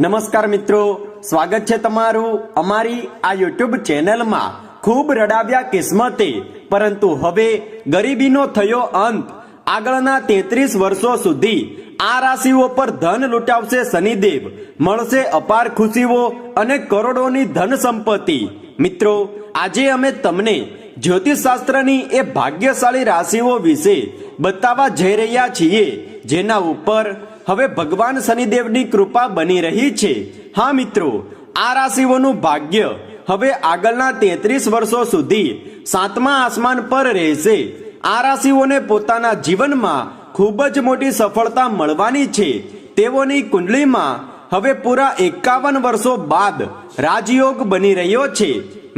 નમસ્કાર મિત્રો, સ્વાગત છે તમારું અમારી આ યુટ્યુબ ચેનલમાં। ખૂબ રડાવ્યા કિસ્મતે, પરંતુ હવે ગરીબીનો થયો અંત। આગળના 33 વર્ષો સુધી આ રાશિઓ પર ધન લૂંટાવશે શનિદેવ, મળશે અપાર ખુશીઓ અને કરોડોની ધન સંપત્તિ। મિત્રો, આજે અમે તમને જ્યોતિષશાસ્ત્રની એ ભાગ્યશાળી રાશિઓ વિશે બતાવવા જઈ રહ્યા છીએ, જેના ઉપર હવે ભગવાન શનિદેવની કૃપા બની રહી છે। હા મિત્રો, આ રાશિઓનું ભાગ્ય હવે આગળના 33 વર્ષો સુધી 7મા આસમાન પર રહેશે। આ રાશિઓને પોતાના જીવનમાં ખૂબ જ મોટી સફળતા મળવાની છે। તેઓની કુંડલીમાં હવે પૂરા 51 વર્ષો બાદ રાજયોગ બની રહ્યો છે।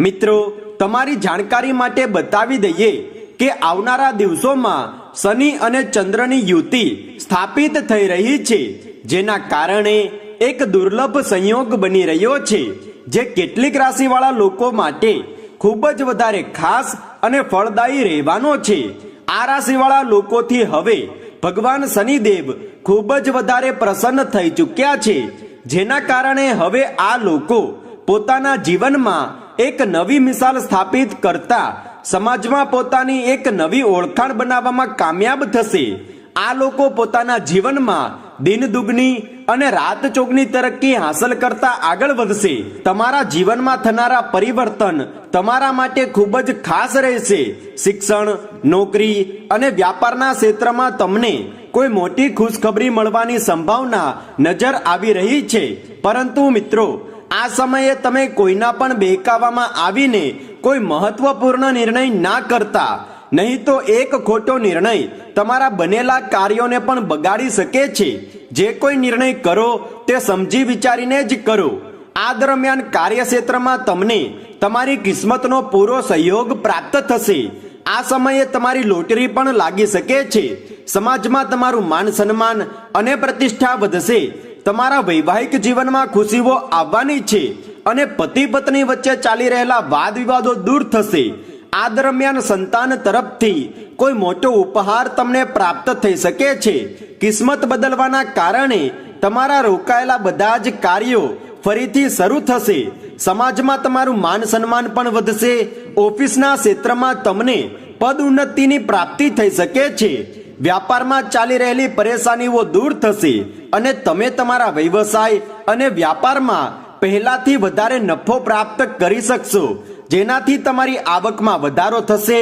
મિત્રો, તમારી જાણકારી માટે બતાવી દઈએ કે આવનારા દિવસોમાં શનિ અને ચંદ્રની યુતિ સ્થાપિત થઈ રહી છે, જેના કારણે એક દુર્લભ સંયોગ બની રહ્યો છે, જે કેટલીક રાશિવાળા લોકો માટે ખૂબ જ વધારે ખાસ અને ફળદાયી રહેવાનો છે। આ રાશિવાળા લોકોથી હવે ભગવાન શનિદેવ ખૂબ જ વધારે પ્રસન્ન થઈ ચૂક્યા છે, જેના કારણે હવે આ લોકો પોતાના જીવનમાં એક નવી મિસાલ સ્થાપિત કરતા સમાજમાં પોતાની એક નવી ઓળખાણ બનાવવામાં કામયાબ થશે। આ લોકો પોતાના જીવનમાં દિન દુગની અને રાત ચોગની તરક્કી હાંસલ કરતા આગળ વધશે। તમારા જીવનમાં થનારા પરિવર્તન તમારા માટે ખૂબ જ ખાસ રહેશે। શિક્ષણ, નોકરી અને વ્યાપારના ક્ષેત્રમાં તમને કોઈ મોટી ખુશખબરી મળવાની સંભાવના નજર આવી રહી છે, પરંતુ મિત્રો, આ સમયે તમે કોઈના પણ બહેકાવામાં આવીને કોઈ મહત્વપૂર્ણ નિર્ણય ના કરતા, નહીં તો એક ખોટો નિર્ણય તમારા બનેલા કાર્યોને પણ બગાડી શકે છે। જે કોઈ નિર્ણય કરો તે સમજી વિચારીને જ કરો। આ દરમિયાન કાર્યક્ષેત્રમાં તમને તમારી કિસ્મતનો પૂરો સહયોગ પ્રાપ્ત થશે। આ સમયે તમારી લોટરી પણ લાગી શકે છે। સમાજમાં તમારું માન સન્માન અને પ્રતિષ્ઠા વધશે। તમારા વૈવાહિક જીવનમાં ખુશીઓ આવવાની છે અને પતિ પત્ની વચ્ચે ચાલી રહેલા વાદ વિવાદો દૂર થશે। આ દરમિયાન સંતાન તરફથી કોઈ મોટો ઉપહાર તમને પ્રાપ્ત થઈ શકે છે। કિસ્મત બદલવાના કારણે તમારા રોકાયેલા બધા જ કાર્યો ફરીથી શરૂ થશે। સમાજમાં તમારું માન સન્માન પણ વધશે। ઓફિસના ક્ષેત્રમાં તમને પદ ઉન્નતિની પ્રાપ્તિ થઈ શકે છે। વ્યાપારમાં ચાલી રહેલી પરેશાનીઓ દૂર થશે અને તમે તમારા વ્યવસાય અને વ્યાપારમાં પહેલાથી વધારે નફો પ્રાપ્ત કરી શકશો, જેનાથી તમારી આવકમાં વધારો થશે।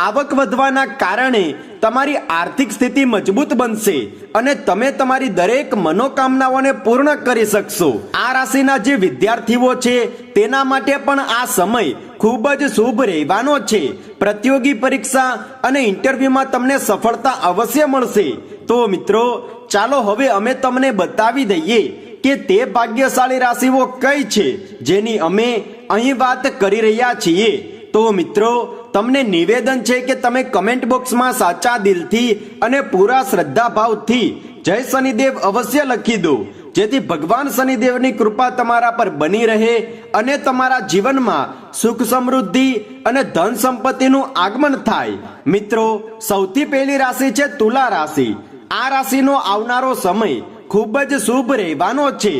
આવક વધવાના કારણે તમારી આર્થિક સ્થિતિ મજબૂત બનશે અને તમે તમારી દરેક મનોકામનાઓને પૂર્ણ કરી શકશો। આ રાશિના જે વિદ્યાર્થીઓ છે તેના માટે પણ આ સમય ખૂબ જ શુભ રહેવાનો છે। પ્રતિયોગી પરીક્ષા અને ઇન્ટરવ્યુમાં તમને સફળતા અવશ્ય મળશે। તો મિત્રો, ચાલો હવે અમે તમને બતાવી દઈએ કે તે ભાગ્યશાળી રાશિઓ કઈ છે, જેની અમે અહીં વાત કરી રહ્યા છીએ। તો મિત્રો, તમને નિવેદન છે કે તમે કમેન્ટ બોક્સમાં સાચા દિલથી અને પૂરા શ્રદ્ધાભાવથી જય શનિદેવ અવશ્ય લખી દો, જેથી ભગવાન શનિદેવની કૃપા તમારા પર બની રહે અને તમારા જીવનમાં સુખ સમૃદ્ધિ અને ધન સંપત્તિનું આગમન થાય। મિત્રો, સૌથી પહેલી રાશિ છે તુલા રાશિ। આ રાશિનો આવનારો સમય ખૂબ જ શુભ રહેવાનો છે।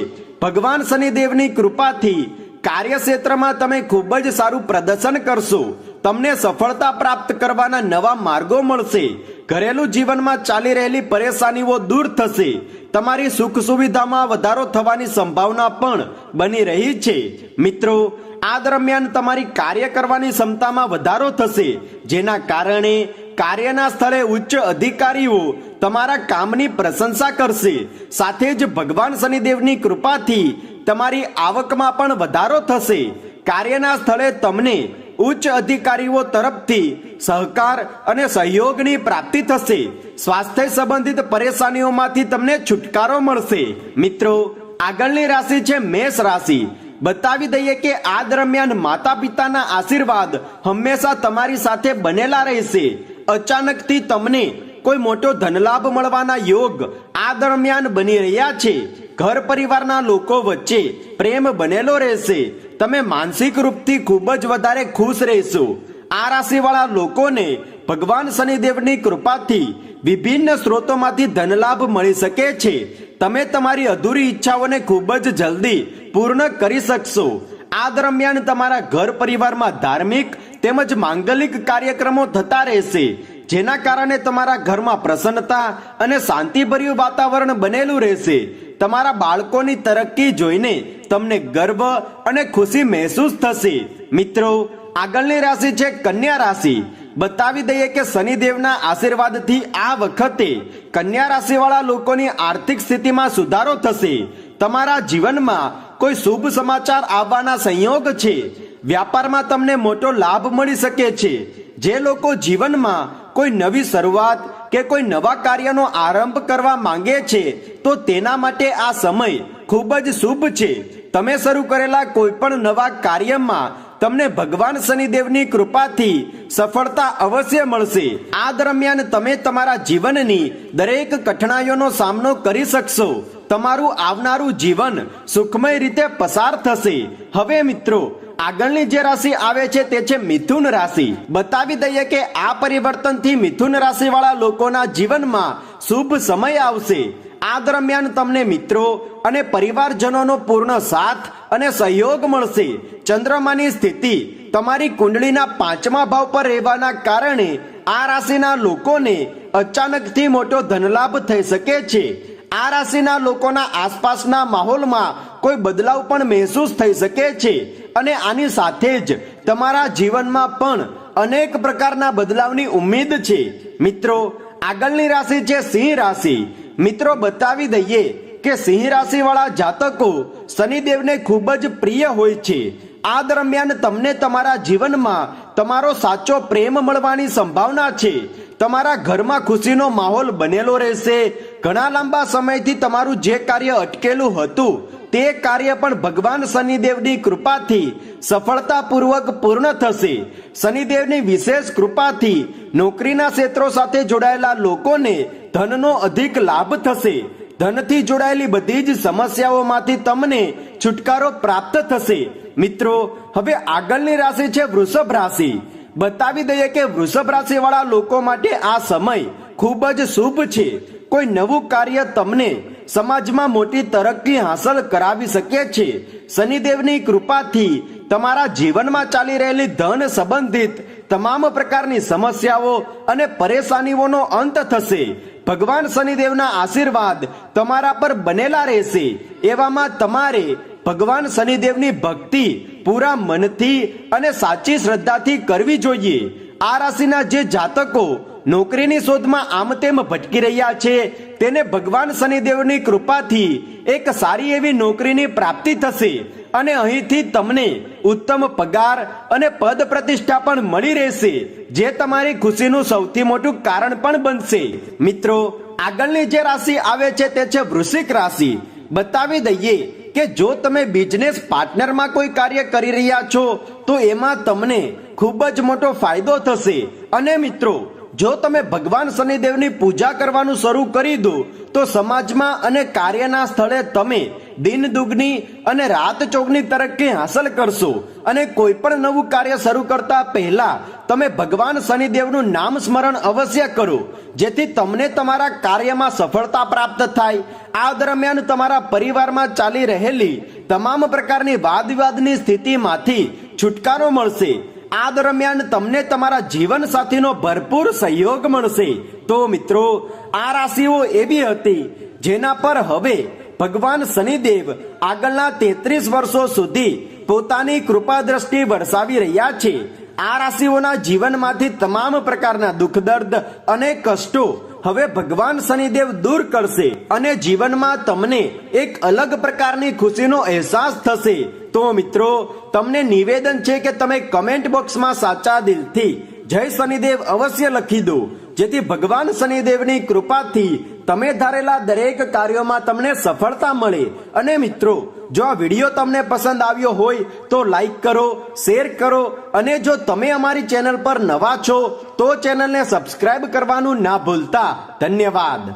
ભગવાન શનિદેવની કૃપાથી કાર્યક્ષેત્રમાં તમે ખૂબ જ સારું પ્રદર્શન કરશો। તમને સફળતા પ્રાપ્ત કરવાના નવા માર્ગો મળશે। ઘરેલું જીવનમાં ચાલી રહેલી પરેશાનીઓ દૂર થશે। તમારી સુખ સુવિધામાં વધારો થવાની સંભાવના પણ બની રહી છે। મિત્રો, આ દરમિયાન તમારી કાર્ય કરવાની ક્ષમતામાં વધારો થશે, જેના કારણે કાર્યના સ્થળે ઉચ્ચ અધિકારીઓ તમારા કામની પ્રશંસા કરશે। સાથે જ ભગવાન શનિદેવની કૃપાથી તમારી આવકમાં પણ વધારો થશે। કાર્યના સ્થળે તમને ઉચ્ચ અધિકારીઓ તરફથી સહકાર અને સહયોગની પ્રાપ્તિ થશે। સ્વાસ્થ્ય સંબંધિત પરેશાનીઓમાંથી તમને છુટકારો મળશે। મિત્રો, આગળની રાશિ છે મેષ રાશિ। બતાવી દઈએ કે આ દરમિયાન માતા પિતાના આશીર્વાદ હંમેશા તમારી સાથે બનેલા રહેશે। અચાનકથી તમને કોઈ મોટો ધનલાભ મળવાના યોગ આ દરમિયાન બની રહ્યા છે। ઘર પરિવારના લોકો વચ્ચે પ્રેમ બનેલો રહેશે। તમે માનસિક રૂપથી ખૂબ જ વધારે ખુશ રહેશો। આ રાશિવાળા લોકોને ભગવાન શનિદેવની કૃપાથી વિભિન્ન સ્ત્રોતોમાંથી ધનલાભ મળી શકે છે। તમે તમારી અધૂરી ઈચ્છાઓને ખૂબ જ જલ્દી પૂર્ણ કરી શકશો. આ દરમિયાન તમારા ઘર પરિવારમાં ધાર્મિક તેમજ માંગલિક કાર્યક્રમો થતા રહેશે, જેના કારણે તમારા ઘરમાં પ્રસન્નતા અને શાંતિભર્યું વાતાવરણ બનેલું રહેશે. તમારા બાળકોની તરક્કી જોઈને તમને ગર્વ અને ખુશી મહેસૂસ થશે. મિત્રો, આગળની રાશિ છે કન્યા રાશિ. બતાવી દઈએ કે શનિદેવના આશીર્વાદથી આ વખતે કન્યા રાશિવાળા લોકોની આર્થિક સ્થિતિમાં સુધારો થશે. તમારા જીવનમાં કોઈ શુભ સમાચાર આવવાના સંયોગ છે. વ્યાપારમાં તમને મોટો લાભ મળી શકે છે. જે લોકો જીવનમાં કોઈ નવી શરૂઆત કે કોઈ નવા કાર્યનો આરંભ કરવા માંગે છે તો તેના માટે આ સમય ખૂબ જ શુભ છે. તમે શરૂ કરેલા કોઈ પણ નવા કાર્યમાં તમને ભગવાન શનિદેવની કૃપાથી સફળતા અવશ્ય મળશે. આ દરમિયાન તમે તમારા જીવનની દરેક કઠણાઈઓનો સામનો કરી શકશો. તમારું આવનારું જીવન સુખમય રીતે પસાર થશે. હવે મિત્રો, આગળની જે રાશિ આવે છે તે છે મિથુન રાશિ. બતાવી દઈએ કે આ પરિવર્તનથી મિથુન રાશિ વાળા લોકોના જીવનમાં શુભ સમય આવશે. આ દરમિયાન તમને મિત્રો અને પરિવારજનોનો પૂર્ણ સાથ અને સહયોગ મળશે. ચંદ્રમાની સ્થિતિ તમારી કુંડળીના 5મા ભાવ પર રહેવાના કારણે આ રાશિના લોકોને અચાનકથી મોટો ધનલાભ થઈ શકે છે. આ રાશિના લોકોના આસપાસના માહોલમાં કોઈ બદલાવ પણ મહેસૂસ થઈ શકે છે અને આની સાથે જ તમારા જીવનમાં પણ અનેક પ્રકારના બદલાવની ઉમ્મીદ છે. મિત્રો, આગળની રાશિ છે સિંહ રાશિ. મિત્રો, બતાવી દઈએ કે સિંહ રાશિ વાળા જાતકો શનિદેવને ખૂબ જ પ્રિય હોય છે. આ દરમિયાન તમને તમારા જીવનમાં તમારો સાચો પ્રેમ મળવાની સંભાવના છે. તમારા ઘરમાં ખુશીનો માહોલ બનેલો રહેશે. ઘણા લાંબા સમયથી તમારું જે કાર્ય અટકેલું હતું તે કાર્ય પણ ભગવાન શનિદેવની કૃપાથી સફળતાપૂર્વક પૂર્ણ થશે. શનિદેવની વિશેષ કૃપાથી નોકરીના ક્ષેત્રો સાથે જોડાયેલા લોકોને ધનનો અધિક લાભ થશે. ધનથી જોડાયેલી બધી જ સમસ્યાઓમાંથી તમને છુટકારો પ્રાપ્ત થશે. મિત્રો, હવે આગળની રાશિ છે વૃષભ રાશિ. બતાવી દઈએ કે વૃષભ રાશિ વાળા લોકો માટે આ સમય ખૂબ જ શુભ છે. કોઈ નવું કાર્ય તમને સમાજમાં મોટી તરક્કી હાંસલ કરાવી શકે છે. શનિદેવની કૃપાથી તમારા જીવનમાં ચાલી રહેલી ધન સંબંધિત તમામ પ્રકારની સમસ્યાઓ અને પરેશાનીઓનો અંત થશે. ભગવાન શનિદેવના આશીર્વાદ તમારા પર બનેલા રહેશે. એવામાં તમારે ભગવાન શનિદેવની ભક્તિ પૂરા મનથી અને સાચી શ્રદ્ધાથી કરવી જોઈએ. આ રાશિના જે જાતકો નોકરીની શોધમાં આમ તેમ ભટકી રહ્યા છે તેને ભગવાન શનિદેવની કૃપાથી એક સારી એવી નોકરીની પ્રાપ્તિ થશે અને અહીંથી તમને ઉત્તમ પગાર અને પદ પ્રતિષ્ઠા પણ મળી રહેશે, જે તમારી ખુશીનું સૌથી મોટું કારણ પણ બનશે. મિત્રો, આગળની જે રાશિ આવે છે તે છે વૃશ્ચિક રાશિ. બતાવી દઈએ કે જો તમે બિઝનેસ પાર્ટનરમાં કોઈ કાર્ય કરી રહ્યા છો તો એમાં તમને ખૂબ જ મોટો ફાયદો થશે. અને મિત્રો, જો તમે ભગવાન શનિદેવની પૂજા કરવાનું શરૂ કરી દો તો સમાજમાં અને કાર્યના સ્થળે તમે દિન દુગની અને રાત ચોગની તરક્કી હાંસલ કરશો. અને કોઈ પણ નવું કાર્ય શરૂ કરતા પહેલા તમે ભગવાન શનિદેવનું નામ સ્મરણ અવશ્ય કરો, જેથી તમને તમારા કાર્યમાં સફળતા પ્રાપ્ત થાય. આ દરમિયાન તમારા પરિવારમાં ચાલી રહેલી તમામ પ્રકારની વાદ વિવાદની સ્થિતિમાંથી છુટકારો મળશે. આ દરમિયાન તમને તમારા જીવન સાથીનો ભરપૂર સહયોગ મળશે. તો મિત્રો, આ રાશિઓ એવી હતી જેના પર હવે ભગવાન શનિદેવ આગળના 33 વર્ષો સુધી પોતાની કૃપા દ્રષ્ટિ વરસાવી રહ્યા છે. આ રાશિઓના જીવનમાંથી તમામ પ્રકારના દુઃખ દર્દ અને કષ્ટો હવે ભગવાન શનિદેવ દૂર કરશે અને જીવનમાં તમને એક અલગ પ્રકારની ખુશીનો અહેસાસ થશે. તો મિત્રો, તમને નિવેદન છે કે તમે કમેન્ટ બોક્સમાં સાચા દિલથી જય શનિદેવ અવશ્ય લખી દો, જેથી ભગવાન શનિદેવની કૃપાથી તમે ધારેલા દરેક કાર્યોમાં તમને સફળતા મળે. અને મિત્રો, જો આ વિડીયો તમને પસંદ આવ્યો હોય તો લાઈક કરો, શેર કરો અને જો તમે અમારી ચેનલ પર નવા છો તો ચેનલને સબસ્ક્રાઇબ કરવાનું ના ભૂલતા. ધન્યવાદ.